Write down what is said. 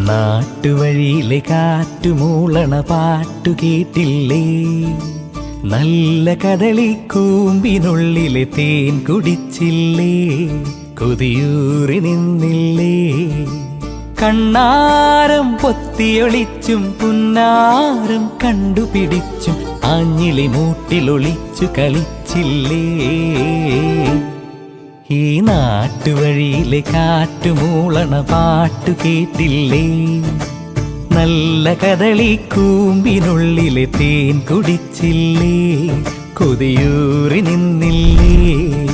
നാട്ടുവഴിയിലെ കാറ്റുമൂളണ പാട്ടു കേട്ടില്ലേ? നല്ല കദളിക്കൂമ്പിനുള്ളിലെ തേൻ കുടിച്ചില്ലേ? കൊതിയൂറി നിന്നില്ലേ? കണ്ണാരം പൊത്തിയൊളിച്ചും പുന്നാരം കണ്ടുപിടിച്ചും ആഞ്ഞിലി മൂട്ടിലൊളിച്ചു കളിച്ചില്ലേ? ഈ നാട്ടുവഴിയിലെ കാറ്റുമൂളണ പാട്ടു കേട്ടില്ലേ? നല്ല കദളിക്കൂമ്പിനുള്ളിലെ തേൻ കുടിച്ചില്ലേ? കൊതിയൂറി നിന്നില്ലേ?